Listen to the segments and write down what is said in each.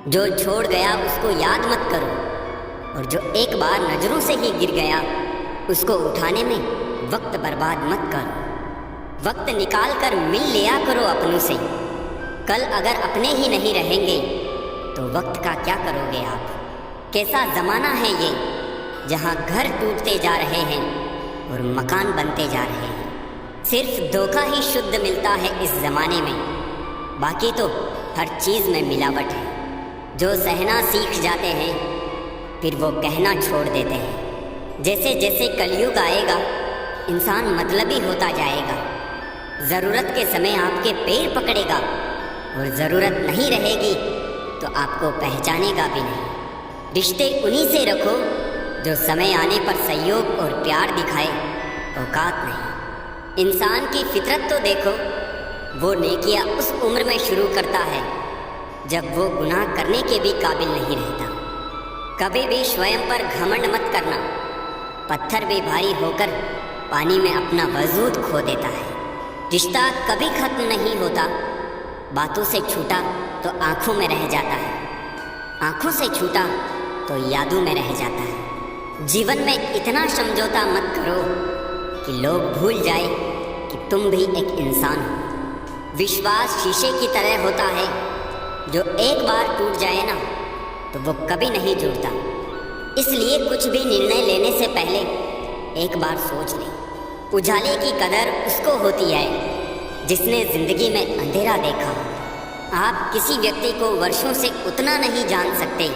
जो छोड़ गया उसको याद मत करो, और जो एक बार नजरों से ही गिर गया उसको उठाने में वक्त बर्बाद मत करो। वक्त निकाल कर मिल लिया करो अपनों से। कल अगर अपने ही नहीं रहेंगे तो वक्त का क्या करोगे आप? कैसा ज़माना है ये जहाँ घर टूटते जा रहे हैं और मकान बनते जा रहे हैं। सिर्फ धोखा ही शुद्ध मिलता है इस ज़माने में, बाकी तो हर चीज़ में मिलावट है। जो सहना सीख जाते हैं फिर वो कहना छोड़ देते हैं। जैसे जैसे कलयुग आएगा इंसान मतलबी होता जाएगा। ज़रूरत के समय आपके पैर पकड़ेगा और ज़रूरत नहीं रहेगी तो आपको पहचानेगा भी नहीं। रिश्ते उन्हीं से रखो जो समय आने पर सहयोग और प्यार दिखाए, औकात नहीं। इंसान की फितरत तो देखो, वो नेकियां उस उम्र में शुरू करता है जब वो गुनाह करने के भी काबिल नहीं रहता। कभी भी स्वयं पर घमंड मत करना। पत्थर भी भारी होकर पानी में अपना वजूद खो देता है। रिश्ता कभी खत्म नहीं होता। बातों से छूटा तो आंखों में रह जाता है, आंखों से छूटा तो यादों में रह जाता है। जीवन में इतना समझौता मत करो कि लोग भूल जाए कि तुम भी एक इंसान हो। विश्वास शीशे की तरह होता है, जो एक बार टूट जाए ना तो वो कभी नहीं जुड़ता। इसलिए कुछ भी निर्णय लेने से पहले एक बार सोच लें। उजाले की कदर उसको होती है जिसने जिंदगी में अंधेरा देखा। आप किसी व्यक्ति को वर्षों से उतना नहीं जान सकते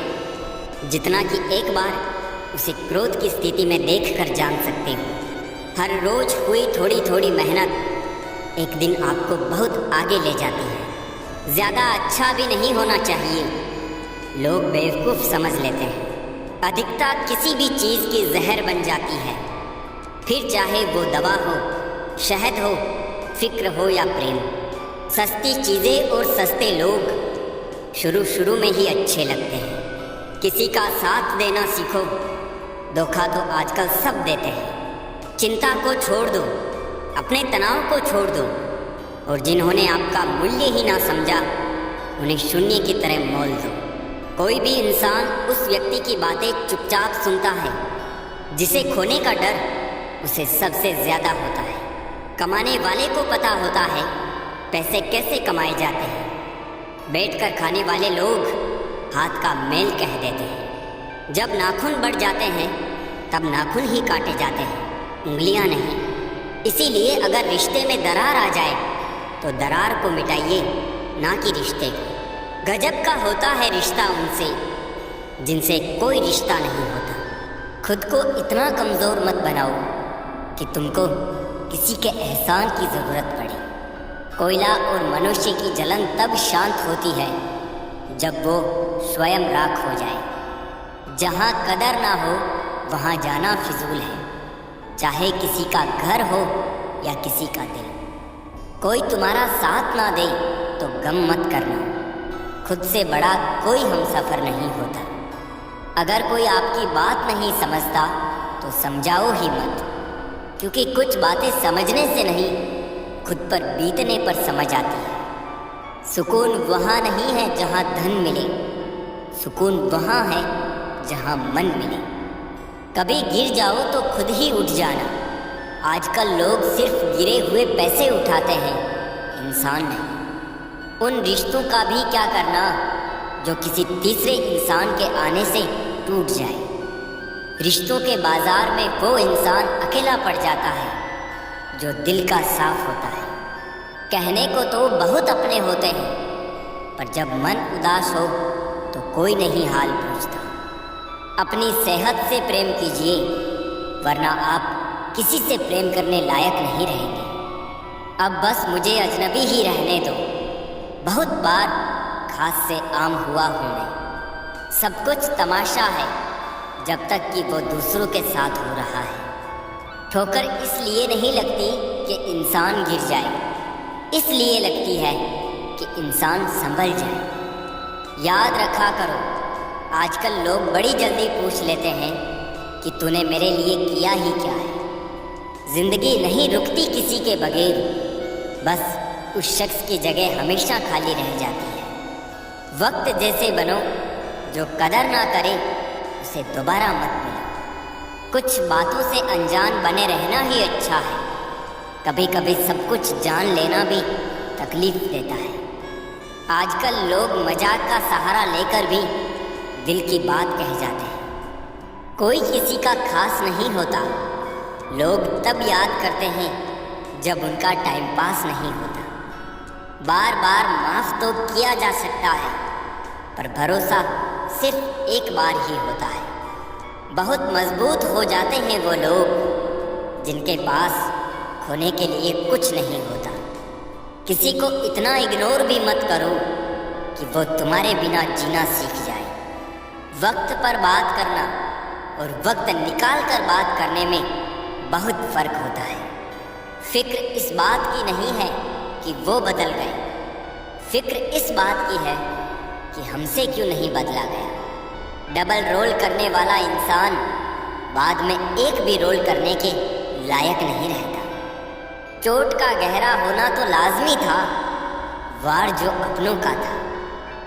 जितना कि एक बार उसे क्रोध की स्थिति में देखकर जान सकते हो। हर रोज हुई थोड़ी थोड़ी मेहनत एक दिन आपको बहुत आगे ले जाती है। ज़्यादा अच्छा भी नहीं होना चाहिए, लोग बेवकूफ़ समझ लेते हैं। अधिकता किसी भी चीज़ की जहर बन जाती है, फिर चाहे वो दवा हो, शहद हो, फिक्र हो या प्रेम। सस्ती चीज़ें और सस्ते लोग शुरू में ही अच्छे लगते हैं। किसी का साथ देना सीखो, धोखा तो आजकल सब देते हैं। चिंता को छोड़ दो, अपने तनाव को छोड़ दो, और जिन्होंने आपका मूल्य ही ना समझा उन्हें शून्य की तरह मोल दो। कोई भी इंसान उस व्यक्ति की बातें चुपचाप सुनता है जिसे खोने का डर उसे सबसे ज़्यादा होता है। कमाने वाले को पता होता है पैसे कैसे कमाए जाते हैं। बैठकर खाने वाले लोग हाथ का मैल कह देते हैं। जब नाखून बढ़ जाते हैं तब नाखून ही काटे जाते हैं, उंगलियां नहीं। इसीलिए अगर रिश्ते में दरार आ जाए तो दरार को मिटाइए, ना कि रिश्ते को। गजब का होता है रिश्ता उनसे जिनसे कोई रिश्ता नहीं होता। खुद को इतना कमज़ोर मत बनाओ कि तुमको किसी के एहसान की ज़रूरत पड़े। कोयला और मनुष्य की जलन तब शांत होती है जब वो स्वयं राख हो जाए। जहाँ कदर ना हो वहाँ जाना फिजूल है, चाहे किसी का घर हो या किसी का दिल। कोई तुम्हारा साथ ना दे तो गम मत करना, खुद से बड़ा कोई हमसफ़र नहीं होता। अगर कोई आपकी बात नहीं समझता तो समझाओ ही मत, क्योंकि कुछ बातें समझने से नहीं खुद पर बीतने पर समझ आती है। सुकून वहाँ नहीं है जहाँ धन मिले, सुकून वहाँ है जहाँ मन मिले। कभी गिर जाओ तो खुद ही उठ जाना। आजकल लोग सिर्फ गिरे हुए पैसे उठाते हैं, इंसान नहीं। उन रिश्तों का भी क्या करना जो किसी तीसरे इंसान के आने से टूट जाए। रिश्तों के बाजार में वो इंसान अकेला पड़ जाता है जो दिल का साफ होता है। कहने को तो बहुत अपने होते हैं, पर जब मन उदास हो तो कोई नहीं हाल पूछता। अपनी सेहत से प्रेम कीजिए, वरना आप किसी से प्रेम करने लायक नहीं रहेंगे। अब बस मुझे अजनबी ही रहने दो। बहुत बार घास से आम हुआ हूँ मैं। सब कुछ तमाशा है जब तक कि वो दूसरों के साथ हो रहा है। ठोकर इसलिए नहीं लगती कि इंसान गिर जाए, इसलिए लगती है कि इंसान संभल जाए। याद रखा करो, आजकल लोग बड़ी जल्दी पूछ लेते हैं कि तूने मेरे लिए किया ही क्या है। जिंदगी नहीं रुकती किसी के बगैर, बस उस शख्स की जगह हमेशा खाली रह जाती है। वक्त जैसे बनो, जो कदर ना करे उसे दोबारा मत मिलो। कुछ बातों से अनजान बने रहना ही अच्छा है। कभी कभी सब कुछ जान लेना भी तकलीफ देता है। आजकल लोग मजाक का सहारा लेकर भी दिल की बात कह जाते हैं। कोई किसी का खास नहीं होता। लोग तब याद करते हैं जब उनका टाइम पास नहीं होता। बार बार माफ तो किया जा सकता है, पर भरोसा सिर्फ एक बार ही होता है। बहुत मजबूत हो जाते हैं वो लोग जिनके पास खोने के लिए कुछ नहीं होता। किसी को इतना इग्नोर भी मत करो कि वो तुम्हारे बिना जीना सीख जाए। वक्त पर बात करना और वक्त निकाल कर बात करने में बहुत फर्क होता है। फिक्र इस बात की नहीं है कि वो बदल गए, फिक्र इस बात की है कि हमसे क्यों नहीं बदला गया। डबल रोल करने वाला इंसान बाद में एक भी रोल करने के लायक नहीं रहता। चोट का गहरा होना तो लाजमी था, वार जो अपनों का था।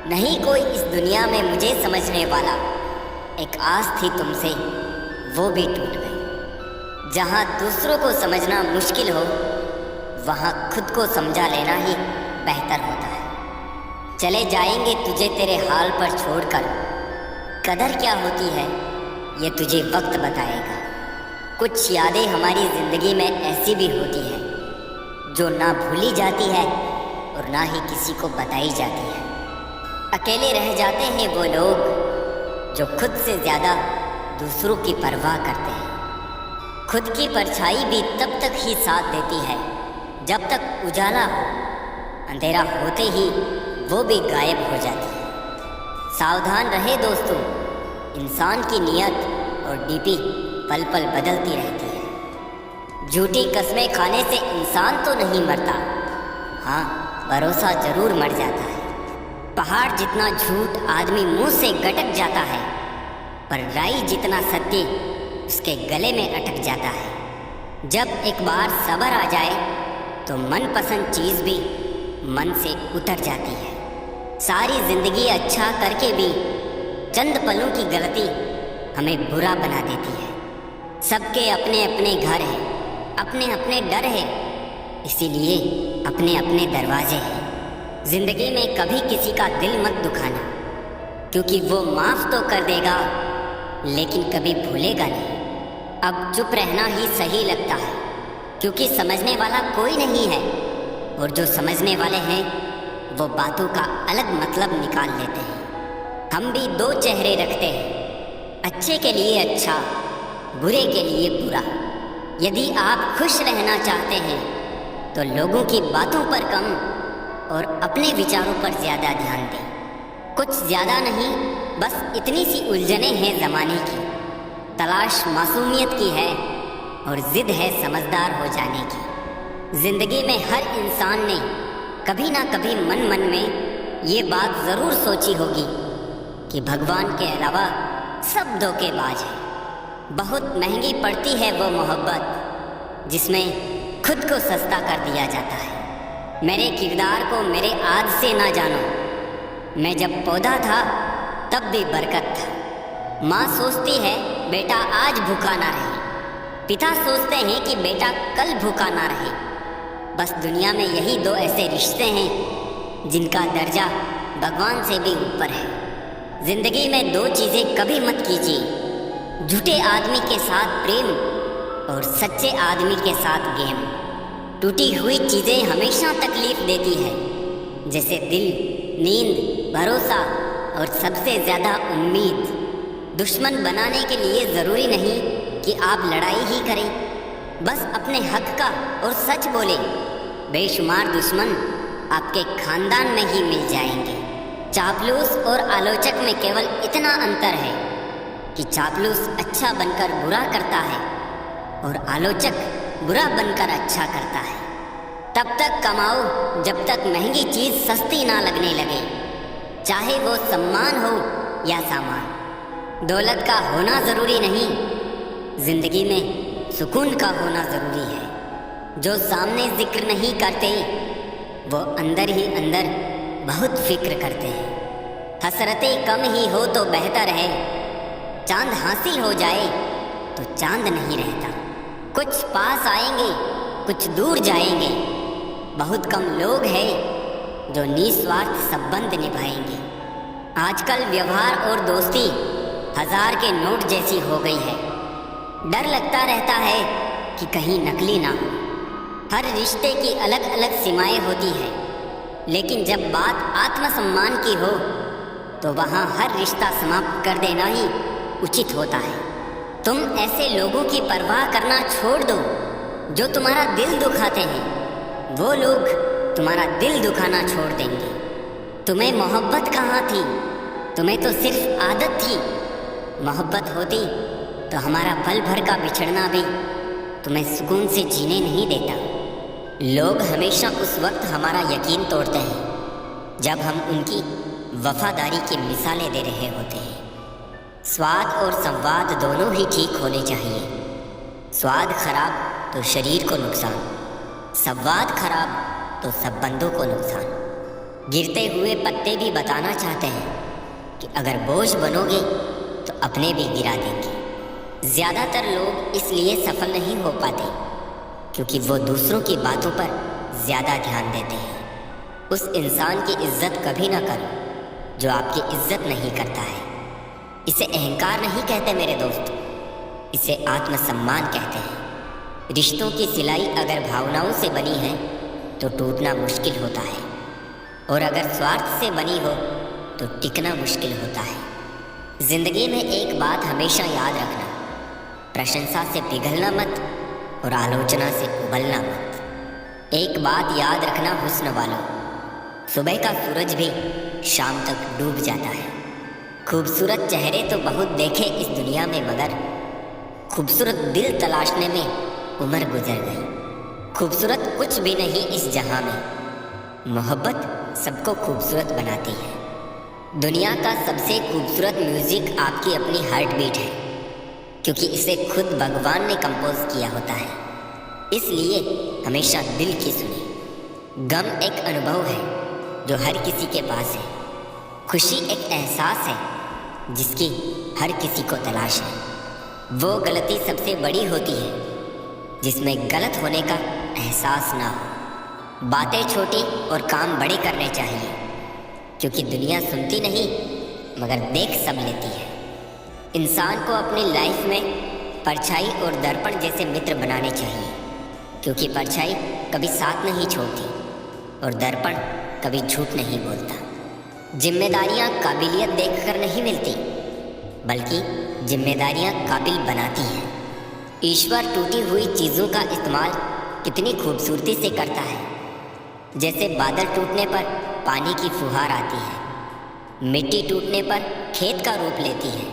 नहीं कोई इस दुनिया में मुझे समझने वाला। एक आस थी तुमसे, वो भी टूट गई। जहाँ दूसरों को समझना मुश्किल हो, वहाँ खुद को समझा लेना ही बेहतर होता है। चले जाएंगे तुझे तेरे हाल पर छोड़कर। कदर क्या होती है ये तुझे वक्त बताएगा। कुछ यादें हमारी ज़िंदगी में ऐसी भी होती है जो ना भूली जाती है और ना ही किसी को बताई जाती है। अकेले रह जाते हैं वो लोग जो खुद से ज़्यादा दूसरों की परवाह करते हैं। खुद की परछाई भी तब तक ही साथ देती है जब तक उजाला हो। अंधेरा होते ही वो भी गायब हो जाती है। सावधान रहे दोस्तों, इंसान की नियत और डीपी पल पल बदलती रहती है। झूठी कस्में खाने से इंसान तो नहीं मरता, हाँ भरोसा जरूर मर जाता है। पहाड़ जितना झूठ आदमी मुंह से गटक जाता है, पर राई जितना सत्य उसके गले में अटक जाता है। जब एक बार सब्र आ जाए तो मनपसंद चीज़ भी मन से उतर जाती है। सारी जिंदगी अच्छा करके भी चंद पलों की गलती हमें बुरा बना देती है। सबके अपने अपने घर हैं, अपने अपने डर है, इसीलिए अपने अपने दरवाजे हैं। जिंदगी में कभी किसी का दिल मत दुखाना, क्योंकि वो माफ तो कर देगा लेकिन कभी भूलेगा नहीं। अब चुप रहना ही सही लगता है, क्योंकि समझने वाला कोई नहीं है, और जो समझने वाले हैं वो बातों का अलग मतलब निकाल लेते हैं। हम भी दो चेहरे रखते हैं, अच्छे के लिए अच्छा, बुरे के लिए बुरा। यदि आप खुश रहना चाहते हैं तो लोगों की बातों पर कम और अपने विचारों पर ज़्यादा ध्यान दें। कुछ ज़्यादा नहीं, बस इतनी सी उलझनें हैं ज़माने की। तलाश मासूमियत की है और ज़िद है समझदार हो जाने की। ज़िंदगी में हर इंसान ने कभी ना कभी मन मन में ये बात ज़रूर सोची होगी कि भगवान के अलावा सब धोखेबाज है। बहुत महंगी पड़ती है वो मोहब्बत जिसमें खुद को सस्ता कर दिया जाता है। मेरे किरदार को मेरे आज से ना जानो, मैं जब पौधा था तब भी बरकत था। माँ सोचती है बेटा आज भूखा ना रहे, पिता सोचते हैं कि बेटा कल भूखा ना रहे। बस दुनिया में यही दो ऐसे रिश्ते हैं जिनका दर्जा भगवान से भी ऊपर है। जिंदगी में दो चीज़ें कभी मत कीजिए, झूठे आदमी के साथ प्रेम और सच्चे आदमी के साथ गेम। टूटी हुई चीज़ें हमेशा तकलीफ देती है, जैसे दिल, नींद, भरोसा और सबसे ज़्यादा उम्मीद। दुश्मन बनाने के लिए ज़रूरी नहीं कि आप लड़ाई ही करें, बस अपने हक का और सच बोले। बेशुमार दुश्मन आपके खानदान में ही मिल जाएंगे। चापलूस और आलोचक में केवल इतना अंतर है कि चापलूस अच्छा बनकर बुरा करता है और आलोचक बुरा बनकर अच्छा करता है। तब तक कमाओ जब तक महंगी चीज़ सस्ती ना लगने लगे, चाहे वो सम्मान हो या सामान। दौलत का होना ज़रूरी नहीं, जिंदगी में सुकून का होना ज़रूरी है। जो सामने जिक्र नहीं करते वो अंदर ही अंदर बहुत फिक्र करते हैं। हसरतें कम ही हो तो बेहतर है, चांद हासिल हो जाए तो चांद नहीं रहता। कुछ पास आएंगे, कुछ दूर जाएंगे, बहुत कम लोग हैं जो निस्वार्थ संबंध निभाएंगे। आजकल व्यवहार और दोस्ती 1000 के नोट जैसी हो गई है। डर लगता रहता है कि कहीं नकली ना हो। हर रिश्ते की अलग अलग सीमाएं होती है, लेकिन जब बात आत्मसम्मान की हो तो वहाँ हर रिश्ता समाप्त कर देना ही उचित होता है। तुम ऐसे लोगों की परवाह करना छोड़ दो जो तुम्हारा दिल दुखाते हैं। वो लोग तुम्हारा दिल दुखाना छोड़ देंगे। तुम्हें मोहब्बत कहाँ थी? तुम्हें तो सिर्फ आदत थी। मोहब्बत होती तो हमारा पल भर का बिछड़ना भी तुम्हें सुकून से जीने नहीं देता। लोग हमेशा उस वक्त हमारा यकीन तोड़ते हैं जब हम उनकी वफादारी की मिसालें दे रहे होते हैं। स्वाद और संवाद दोनों ही ठीक होने चाहिए। स्वाद खराब तो शरीर को नुकसान, संवाद खराब तो संबंधों को नुकसान। गिरते हुए पत्ते भी बताना चाहते हैं कि अगर बोझ बनोगे तो अपने भी गिरा देंगे। ज़्यादातर लोग इसलिए सफल नहीं हो पाते क्योंकि वो दूसरों की बातों पर ज़्यादा ध्यान देते हैं। उस इंसान की इज्जत कभी ना करो जो आपकी इज्जत नहीं करता है। इसे अहंकार नहीं कहते मेरे दोस्त, इसे आत्मसम्मान कहते हैं। रिश्तों की सिलाई अगर भावनाओं से बनी है तो टूटना मुश्किल होता है, और अगर स्वार्थ से बनी हो तो टिकना मुश्किल होता है। जिंदगी में एक बात हमेशा याद रखना, प्रशंसा से पिघलना मत और आलोचना से उबलना मत। एक बात याद रखना हुस्न वालों, सुबह का सूरज भी शाम तक डूब जाता है। खूबसूरत चेहरे तो बहुत देखे इस दुनिया में, मगर खूबसूरत दिल तलाशने में उम्र गुजर गई। खूबसूरत कुछ भी नहीं इस जहां में, मोहब्बत सबको खूबसूरत बनाती है। दुनिया का सबसे खूबसूरत म्यूजिक आपकी अपनी हार्ट बीट है, क्योंकि इसे खुद भगवान ने कंपोज किया होता है। इसलिए हमेशा दिल की सुने। गम एक अनुभव है जो हर किसी के पास है। खुशी एक एहसास है जिसकी हर किसी को तलाश है। वो गलती सबसे बड़ी होती है जिसमें गलत होने का एहसास ना हो। बातें छोटी और काम बड़े करने चाहिए, क्योंकि दुनिया सुनती नहीं मगर देख सब लेती है। इंसान को अपनी लाइफ में परछाई और दर्पण जैसे मित्र बनाने चाहिए, क्योंकि परछाई कभी साथ नहीं छोड़ती और दर्पण कभी झूठ नहीं बोलता। जिम्मेदारियां काबिलियत देखकर नहीं मिलती, बल्कि जिम्मेदारियां काबिल बनाती हैं। ईश्वर टूटी हुई चीज़ों का इस्तेमाल कितनी खूबसूरती से करता है। जैसे बादल टूटने पर पानी की फुहार आती है, मिट्टी टूटने पर खेत का रूप लेती है,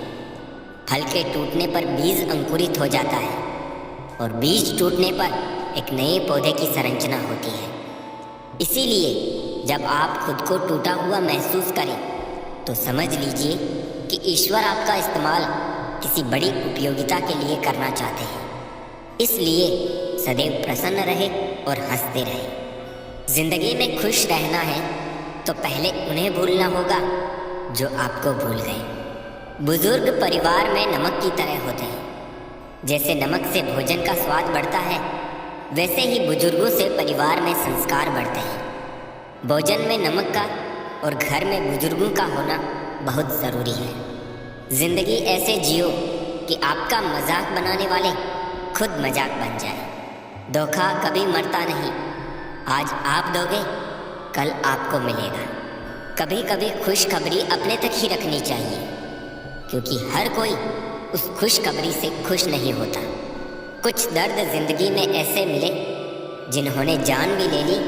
फल के टूटने पर बीज अंकुरित हो जाता है और बीज टूटने पर एक नए पौधे की संरचना होती है। इसीलिए जब आप खुद को टूटा हुआ महसूस करें तो समझ लीजिए कि ईश्वर आपका इस्तेमाल किसी बड़ी उपयोगिता के लिए करना चाहते हैं। इसलिए सदैव प्रसन्न रहे और हंसते रहे। जिंदगी में खुश रहना है तो पहले उन्हें भूलना होगा जो आपको भूल गए। बुजुर्ग परिवार में नमक की तरह होते हैं। जैसे नमक से भोजन का स्वाद बढ़ता है, वैसे ही बुजुर्गों से परिवार में संस्कार बढ़ते हैं। भोजन में नमक का और घर में बुजुर्गों का होना बहुत ज़रूरी है। ज़िंदगी ऐसे जियो कि आपका मजाक बनाने वाले खुद मजाक बन जाए। धोखा कभी मरता नहीं, आज आप दोगे कल आपको मिलेगा। कभी कभी खुशखबरी अपने तक ही रखनी चाहिए, क्योंकि हर कोई उस खुशखबरी से खुश नहीं होता। कुछ दर्द जिंदगी में ऐसे मिले जिन्होंने जान भी ले ली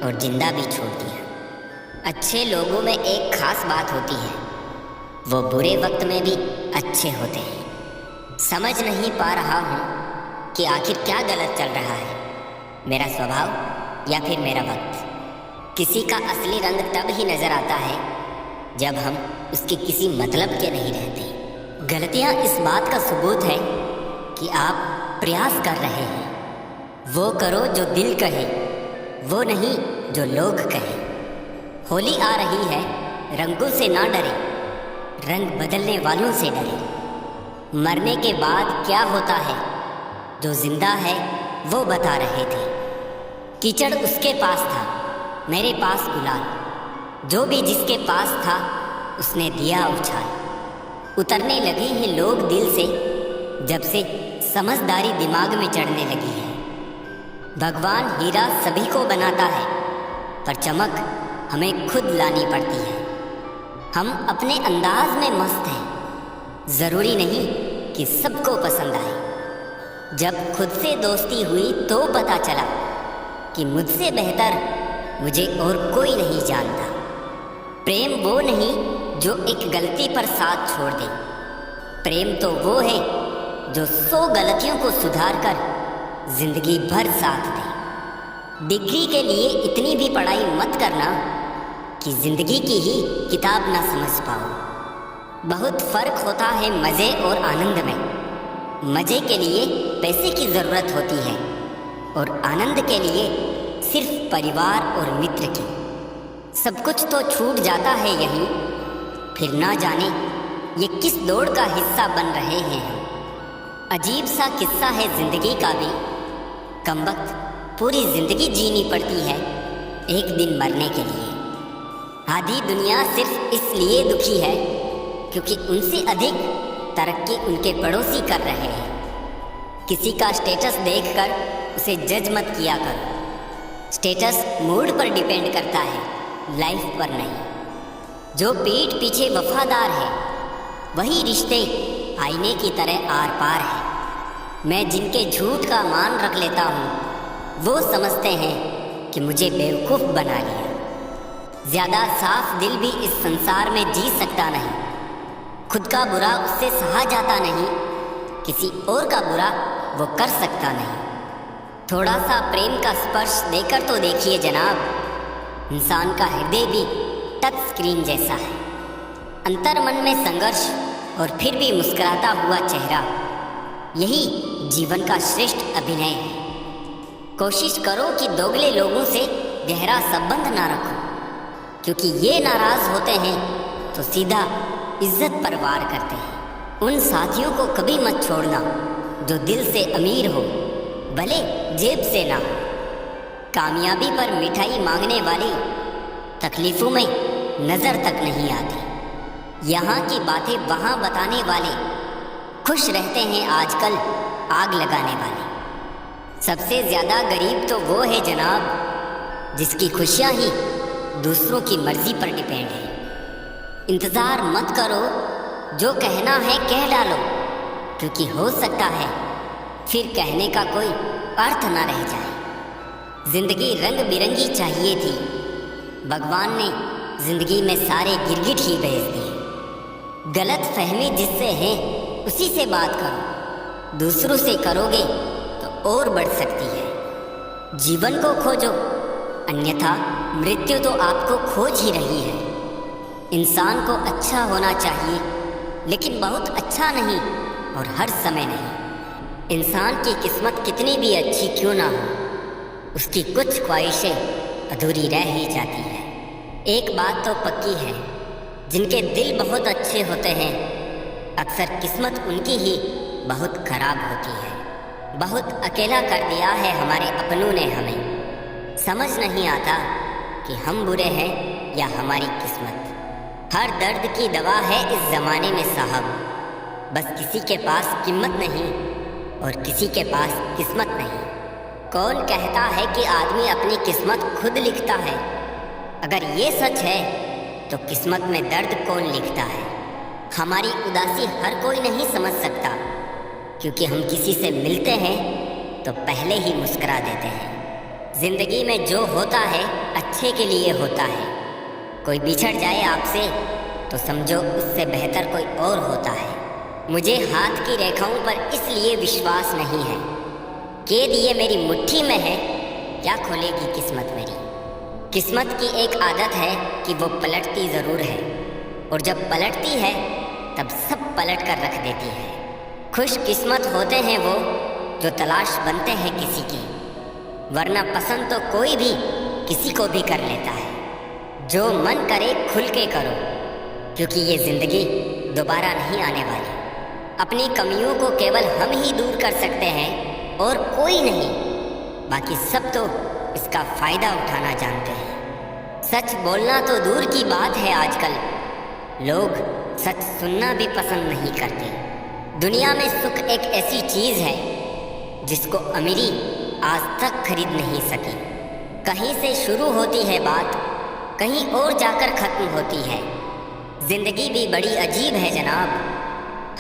और जिंदा भी छोड़ दिया। अच्छे लोगों में एक खास बात होती है, वो बुरे वक्त में भी अच्छे होते हैं। समझ नहीं पा रहा हूँ कि आखिर क्या गलत चल रहा है, मेरा स्वभाव या फिर मेरा वक्त। किसी का असली रंग तब ही नजर आता है जब हम उसके किसी मतलब के नहीं रहते। गलतियाँ इस बात का सबूत है कि आप प्रयास कर रहे हैं। वो करो जो दिल कहे, वो नहीं जो लोग कहें। होली आ रही है रंगों से ना डरे, रंग बदलने वालों से डरे। मरने के बाद क्या होता है, जो जिंदा है वो बता रहे थे। कीचड़ उसके पास था, मेरे पास गुलाल। जो भी जिसके पास था उसने दिया उछाल। उतरने लगे हैं लोग दिल से, जब से समझदारी दिमाग में चढ़ने लगी है। भगवान हीरा सभी को बनाता है, पर चमक हमें खुद लानी पड़ती है। हम अपने अंदाज में मस्त हैं, ज़रूरी नहीं कि सबको पसंद आए। जब खुद से दोस्ती हुई तो पता चला कि मुझसे बेहतर मुझे और कोई नहीं जानता। प्रेम वो नहीं जो एक गलती पर साथ छोड़ दे, प्रेम तो वो है जो 100 गलतियों को सुधार कर जिंदगी भर साथ दे। डिग्री के लिए इतनी भी पढ़ाई मत करना कि जिंदगी की ही किताब ना समझ पाओ। बहुत फर्क होता है मज़े और आनंद में। मज़े के लिए पैसे की ज़रूरत होती है और आनंद के लिए सिर्फ परिवार और मित्र की। सब कुछ तो छूट जाता है यहीं, फिर ना जाने ये किस दौड़ का हिस्सा बन रहे हैं हम। अजीब सा किस्सा है ज़िंदगी का भी। कमबख्त पूरी ज़िंदगी जीनी पड़ती है एक दिन मरने के लिए। आधी दुनिया सिर्फ इसलिए दुखी है क्योंकि उनसे अधिक तरक्की उनके पड़ोसी कर रहे हैं। किसी का स्टेटस देखकर उसे जज मत किया करो। स्टेटस मूड पर डिपेंड करता है, लाइफ पर नहीं। जो पीठ पीछे वफादार है वही रिश्ते आईने की तरह आर पार है। मैं जिनके झूठ का मान रख लेता हूँ वो समझते हैं कि मुझे बेवकूफ़ बना लिया। ज़्यादा साफ दिल भी इस संसार में जी सकता नहीं। खुद का बुरा उससे सहा जाता नहीं, किसी और का बुरा वो कर सकता नहीं। थोड़ा सा प्रेम का स्पर्श देकर तो देखिए जनाब, इंसान का हृदय भी टच स्क्रीन जैसा है। अंतर मन में संघर्ष और फिर भी मुस्कुराता हुआ चेहरा, यही जीवन का श्रेष्ठ अभिनय है। कोशिश करो कि दोगले लोगों से गहरा संबंध ना रखो, क्योंकि ये नाराज़ होते हैं तो सीधा इज्जत पर वार करते हैं। उन साथियों को कभी मत छोड़ना जो दिल से अमीर हो, भले जेब से ना हो। कामयाबी पर मिठाई मांगने वाले तकलीफ़ों में नज़र तक नहीं आती। यहाँ की बातें वहाँ बताने वाले खुश रहते हैं आजकल आग लगाने वाले। सबसे ज़्यादा गरीब तो वो है जनाब जिसकी खुशियाँ ही दूसरों की मर्ज़ी पर डिपेंड है। इंतज़ार मत करो, जो कहना है कह डालो, क्योंकि हो सकता है फिर कहने का कोई अर्थ ना रह जाए। ज़िंदगी रंग बिरंगी चाहिए थी, भगवान ने ज़िंदगी में सारे गिरगिट ही भेज दिए। गलत फहमी जिससे है उसी से बात करो, दूसरों से करोगे तो और बढ़ सकती है। जीवन को खोजो, अन्यथा मृत्यु तो आपको खोज ही रही है। इंसान को अच्छा होना चाहिए, लेकिन बहुत अच्छा नहीं और हर समय नहीं। इंसान की किस्मत कितनी भी अच्छी क्यों ना हो, उसकी कुछ ख्वाहिशें अधूरी रह ही जाती है। एक बात तो पक्की है, जिनके दिल बहुत अच्छे होते हैं अक्सर किस्मत उनकी ही बहुत खराब होती है। बहुत अकेला कर दिया है हमारे अपनों ने हमें। समझ नहीं आता कि हम बुरे हैं या हमारी किस्मत। हर दर्द की दवा है इस ज़माने में साहब, बस किसी के पास कीमत नहीं और किसी के पास किस्मत नहीं। कौन कहता है कि आदमी अपनी किस्मत खुद लिखता है? अगर ये सच है तो किस्मत में दर्द कौन लिखता है? हमारी उदासी हर कोई नहीं समझ सकता, क्योंकि हम किसी से मिलते हैं तो पहले ही मुस्कुरा देते हैं। जिंदगी में जो होता है अच्छे के लिए होता है। कोई बिछड़ जाए आपसे तो समझो उससे बेहतर कोई और होता है। मुझे हाथ की रेखाओं पर इसलिए विश्वास नहीं है कि ये मेरी मुट्ठी में है, क्या खोलेगी किस्मत मेरी। किस्मत की एक आदत है कि वो पलटती ज़रूर है, और जब पलटती है तब सब पलट कर रख देती है। खुश किस्मत होते हैं वो जो तलाश बनते हैं किसी की, वरना पसंद तो कोई भी किसी को भी कर लेता है। जो मन करे खुल के करो, क्योंकि ये जिंदगी दोबारा नहीं आने वाली। अपनी कमियों को केवल हम ही दूर कर सकते हैं और कोई नहीं। बाकी सब तो इसका फायदा उठाना जानते हैं। सच बोलना तो दूर की बात है, आजकल लोग सच सुनना भी पसंद नहीं करते। दुनिया में सुख एक ऐसी चीज है जिसको अमीरी आज तक खरीद नहीं सकी। कहीं से शुरू होती है बात, कहीं और जाकर खत्म होती है। जिंदगी भी बड़ी अजीब है जनाब,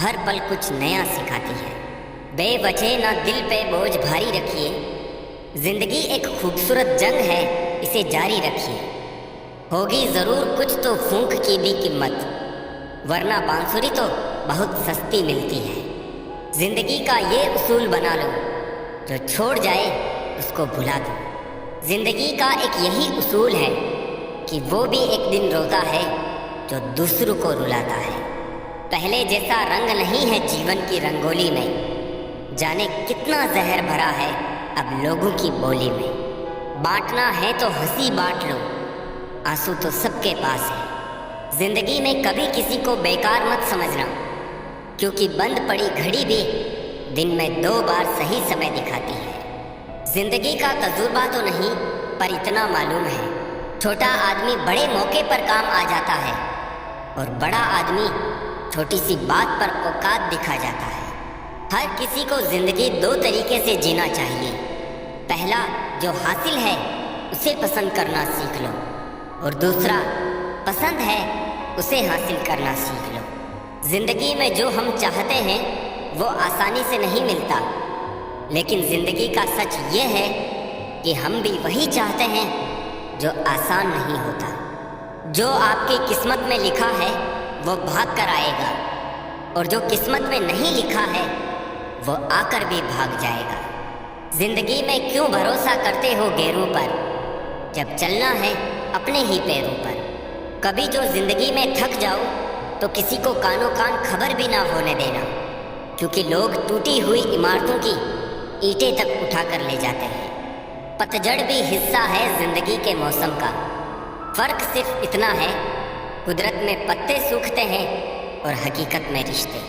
हर पल कुछ नया सिखाती है। बेवजह ना दिल पे बोझ भारी रखिए, जिंदगी एक खूबसूरत जंग है, इसे जारी रखिए। होगी जरूर कुछ तो फूंक की भी कीमत, वरना बांसुरी तो बहुत सस्ती मिलती है। जिंदगी का ये उसूल बना लो, जो छोड़ जाए उसको भुला दो। जिंदगी का एक यही उसूल है कि वो भी एक दिन रोता है जो दूसरों को रुलाता है। पहले जैसा रंग नहीं है जीवन की रंगोली में, जाने कितना जहर भरा है अब लोगों की बोली में। बांटना है तो हंसी बांट लो, आंसू तो सबके पास है। जिंदगी में कभी किसी को बेकार मत समझना, क्योंकि बंद पड़ी घड़ी भी दिन में 2 बार सही समय दिखाती है। जिंदगी का तजुर्बा तो नहीं, पर इतना मालूम है, छोटा आदमी बड़े मौके पर काम आ जाता है और बड़ा आदमी छोटी सी बात पर औकात दिखा जाता है। हर किसी को जिंदगी 2 तरीके से जीना चाहिए। पहला, जो हासिल है उसे पसंद करना सीख लो, और दूसरा, पसंद है उसे हासिल करना सीख लो। जिंदगी में जो हम चाहते हैं वो आसानी से नहीं मिलता, लेकिन जिंदगी का सच ये है कि हम भी वही चाहते हैं जो आसान नहीं होता। जो आपकी किस्मत में लिखा है वो भाग कर आएगा, और जो किस्मत में नहीं लिखा है वो आकर भी भाग जाएगा। जिंदगी में क्यों भरोसा करते हो गैरों पर, जब चलना है अपने ही पैरों पर। कभी जो जिंदगी में थक जाओ तो किसी को कानों कान खबर भी ना होने देना, क्योंकि लोग टूटी हुई इमारतों की ईंटें तक उठा कर ले जाते हैं। पतझड़ भी हिस्सा है जिंदगी के मौसम का, फर्क सिर्फ इतना है, कुदरत में पत्ते सूखते हैं और हकीकत में रिश्ते।